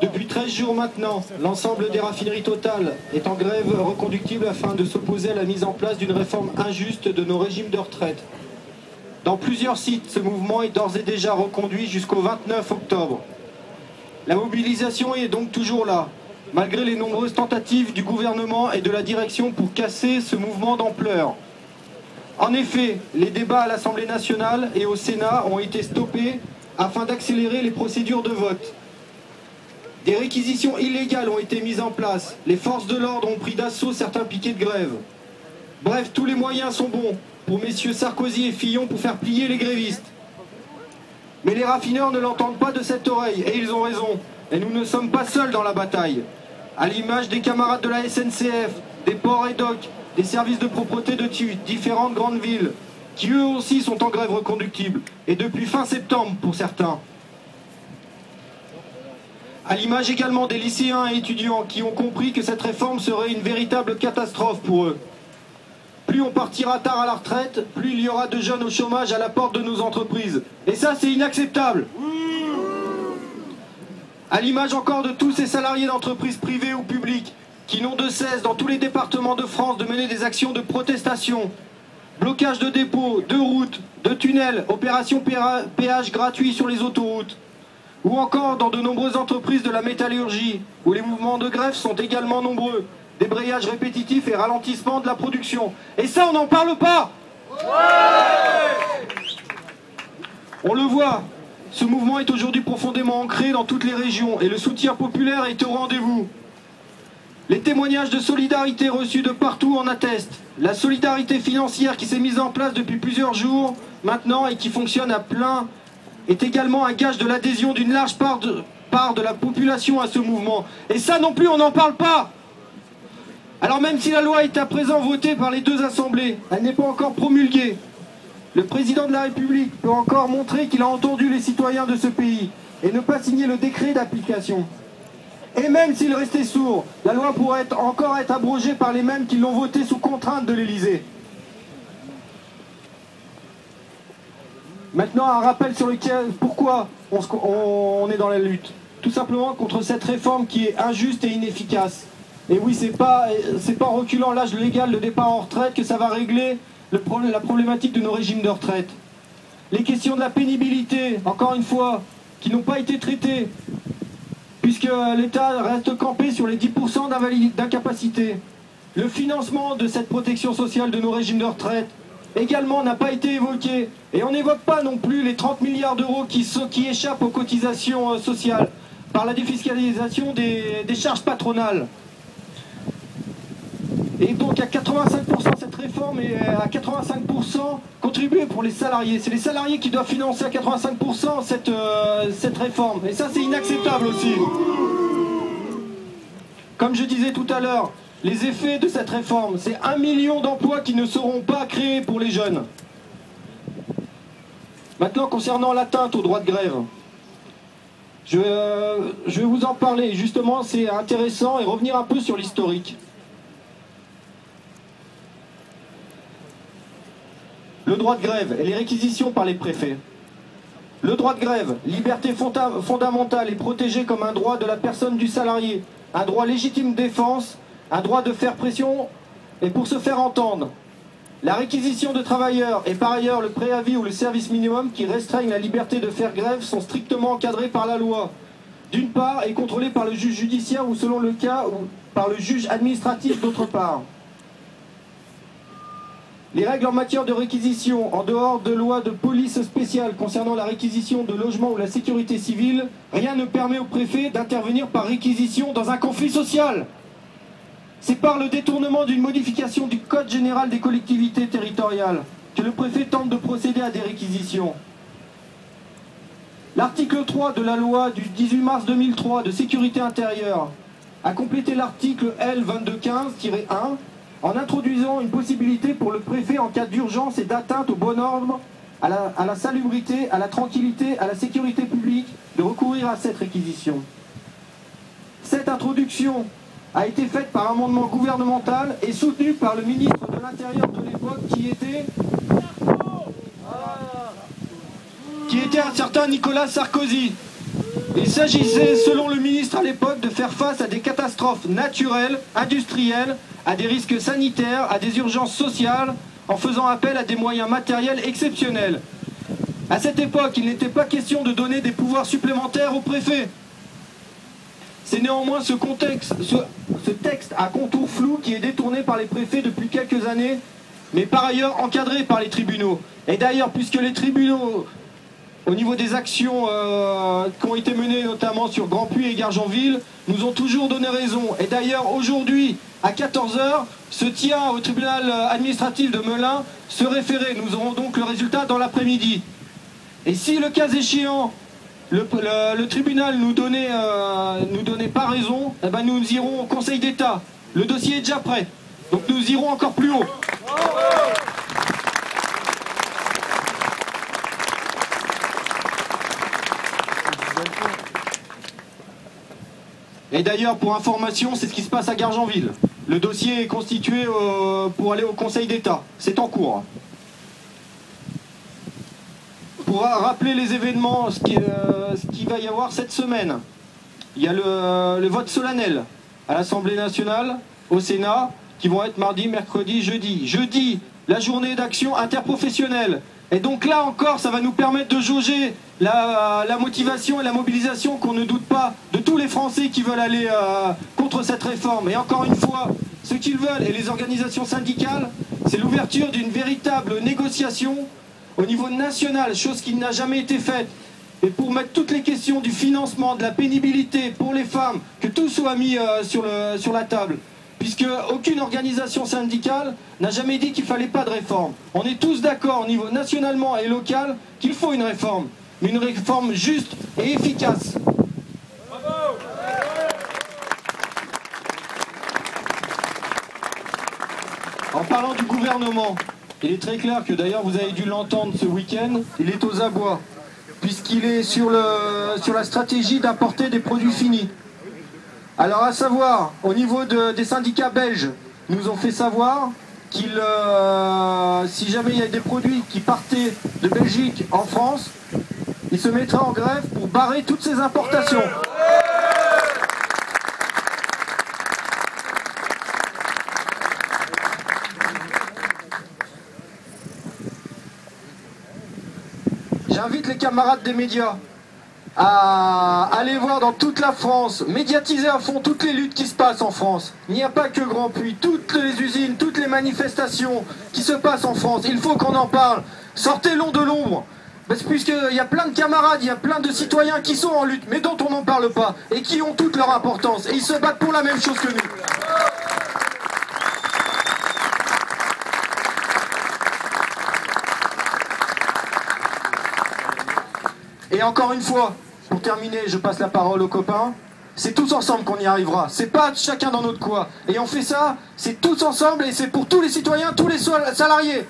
Depuis 13 jours maintenant, l'ensemble des raffineries Total est en grève reconductible afin de s'opposer à la mise en place d'une réforme injuste de nos régimes de retraite. Dans plusieurs sites, ce mouvement est d'ores et déjà reconduit jusqu'au 29 octobre. La mobilisation est donc toujours là, malgré les nombreuses tentatives du gouvernement et de la direction pour casser ce mouvement d'ampleur. En effet, les débats à l'Assemblée nationale et au Sénat ont été stoppés afin d'accélérer les procédures de vote. Des réquisitions illégales ont été mises en place. Les forces de l'ordre ont pris d'assaut certains piquets de grève. Bref, tous les moyens sont bons pour messieurs Sarkozy et Fillon pour faire plier les grévistes. Mais les raffineurs ne l'entendent pas de cette oreille, et ils ont raison. Et nous ne sommes pas seuls dans la bataille. À l'image des camarades de la SNCF, des ports et docks, des services de propreté de différentes grandes villes, qui eux aussi sont en grève reconductible, et depuis fin septembre pour certains. À l'image également des lycéens et étudiants qui ont compris que cette réforme serait une véritable catastrophe pour eux. Plus on partira tard à la retraite, plus il y aura de jeunes au chômage à la porte de nos entreprises. Et ça, c'est inacceptable. À l'image encore de tous ces salariés d'entreprises privées ou publiques qui n'ont de cesse dans tous les départements de France de mener des actions de protestation, blocage de dépôts, de routes, de tunnels, opération péage gratuit sur les autoroutes, ou encore dans de nombreuses entreprises de la métallurgie, où les mouvements de grève sont également nombreux, débrayage répétitif et ralentissement de la production. Et ça, on n'en parle pas. On le voit, ce mouvement est aujourd'hui profondément ancré dans toutes les régions et le soutien populaire est au rendez-vous. Les témoignages de solidarité reçus de partout en attestent. La solidarité financière qui s'est mise en place depuis plusieurs jours maintenant et qui fonctionne à plein est également un gage de l'adhésion d'une large part de la population à ce mouvement. Et ça non plus, on n'en parle pas. Alors même si la loi est à présent votée par les deux assemblées, elle n'est pas encore promulguée. Le président de la République peut encore montrer qu'il a entendu les citoyens de ce pays et ne pas signer le décret d'application. Et même s'il restait sourd, la loi pourrait encore être abrogée par les mêmes qui l'ont votée sous contrainte de l'Élysée. Maintenant, un rappel sur pourquoi on est dans la lutte. Tout simplement contre cette réforme qui est injuste et inefficace. Et oui, c'est pas en reculant l'âge légal de départ en retraite que ça va régler la problématique de nos régimes de retraite. Les questions de la pénibilité, encore une fois, qui n'ont pas été traitées, puisque l'État reste campé sur les 10% d'incapacité. Le financement de cette protection sociale de nos régimes de retraite également n'a pas été évoqué. Et on n'évoque pas non plus les 30 milliards d'euros qui échappent aux cotisations sociales par la défiscalisation des charges patronales. Et donc à 85%, cette réforme est à 85% contribuée pour les salariés. C'est les salariés qui doivent financer à 85% cette réforme. Et ça, c'est inacceptable aussi. Comme je disais tout à l'heure, les effets de cette réforme, c'est 1 million d'emplois qui ne seront pas créés pour les jeunes. Maintenant, concernant l'atteinte au droit de grève, je vais vous en parler. Justement, c'est intéressant et revenir un peu sur l'historique. Le droit de grève et les réquisitions par les préfets. Le droit de grève, liberté fondamentale et protégé comme un droit de la personne du salarié, un droit légitime de défense, un droit de faire pression et pour se faire entendre. La réquisition de travailleurs et par ailleurs le préavis ou le service minimum qui restreignent la liberté de faire grève sont strictement encadrés par la loi. D'une part, et contrôlés par le juge judiciaire ou selon le cas ou par le juge administratif d'autre part. Les règles en matière de réquisition, en dehors de lois de police spéciales concernant la réquisition de logements ou la sécurité civile, rien ne permet au préfet d'intervenir par réquisition dans un conflit social. C'est par le détournement d'une modification du Code général des collectivités territoriales que le préfet tente de procéder à des réquisitions. L'article 3 de la loi du 18 mars 2003 de sécurité intérieure a complété l'article L 2215-1 en introduisant une possibilité pour le préfet en cas d'urgence et d'atteinte au bon ordre, à la salubrité, à la tranquillité, à la sécurité publique, de recourir à cette réquisition. Cette introduction a été faite par amendement gouvernemental et soutenue par le ministre de l'Intérieur de l'époque qui était un certain Nicolas Sarkozy. Il s'agissait, selon le ministre à l'époque, de faire face à des catastrophes naturelles, industrielles, à des risques sanitaires, à des urgences sociales, en faisant appel à des moyens matériels exceptionnels. À cette époque, il n'était pas question de donner des pouvoirs supplémentaires au préfet. C'est néanmoins ce texte à contours flous qui est détourné par les préfets depuis quelques années, mais par ailleurs encadré par les tribunaux. Et d'ailleurs, puisque les tribunaux, au niveau des actions qui ont été menées notamment sur Grandpuits et Gargenville, nous ont toujours donné raison. Et d'ailleurs, aujourd'hui, à 14 h, se tient au tribunal administratif de Melun ce référé. Nous aurons donc le résultat dans l'après-midi. Et si, le cas échéant, le tribunal nous donnait pas raison, eh ben nous irons au Conseil d'État. Le dossier est déjà prêt. Donc nous irons encore plus haut. Et d'ailleurs, pour information, c'est ce qui se passe à Gargenville. Le dossier est constitué pour aller au Conseil d'État. C'est en cours. Pour rappeler les événements, ce qu'il va y avoir cette semaine, il y a le vote solennel à l'Assemblée nationale, au Sénat, qui vont être mardi, mercredi, jeudi. Jeudi, la journée d'action interprofessionnelle. Et donc là encore, ça va nous permettre de jauger la motivation et la mobilisation qu'on ne doute pas de tous les Français qui veulent aller contre cette réforme. Et encore une fois, ce qu'ils veulent, et les organisations syndicales, c'est l'ouverture d'une véritable négociation au niveau national, chose qui n'a jamais été faite. Et pour mettre toutes les questions du financement, de la pénibilité pour les femmes, que tout soit mis sur la table. Puisque aucune organisation syndicale n'a jamais dit qu'il ne fallait pas de réforme. On est tous d'accord au niveau nationalement et local qu'il faut une réforme. Mais une réforme juste et efficace. Bravo. En parlant du gouvernement, il est très clair que d'ailleurs vous avez dû l'entendre ce week-end, il est aux abois. Puisqu'il est sur la stratégie d'apporter des produits finis. Alors à savoir, au niveau des syndicats belges, nous ont fait savoir qu'ils, si jamais il y a des produits qui partaient de Belgique en France, ils se mettraient en grève pour barrer toutes ces importations. J'invite les camarades des médias à aller voir dans toute la France, médiatiser à fond toutes les luttes qui se passent en France. Il n'y a pas que Grandpuits, toutes les usines, toutes les manifestations qui se passent en France. Il faut qu'on en parle. Sortez-le de l'ombre. Puisqu'il y a plein de camarades, il y a plein de citoyens qui sont en lutte, mais dont on n'en parle pas, et qui ont toute leur importance. Et ils se battent pour la même chose que nous. Et encore une fois, pour terminer, je passe la parole aux copains, c'est tous ensemble qu'on y arrivera, c'est pas chacun dans notre coin. Et on fait ça, c'est tous ensemble et c'est pour tous les citoyens, tous les salariés.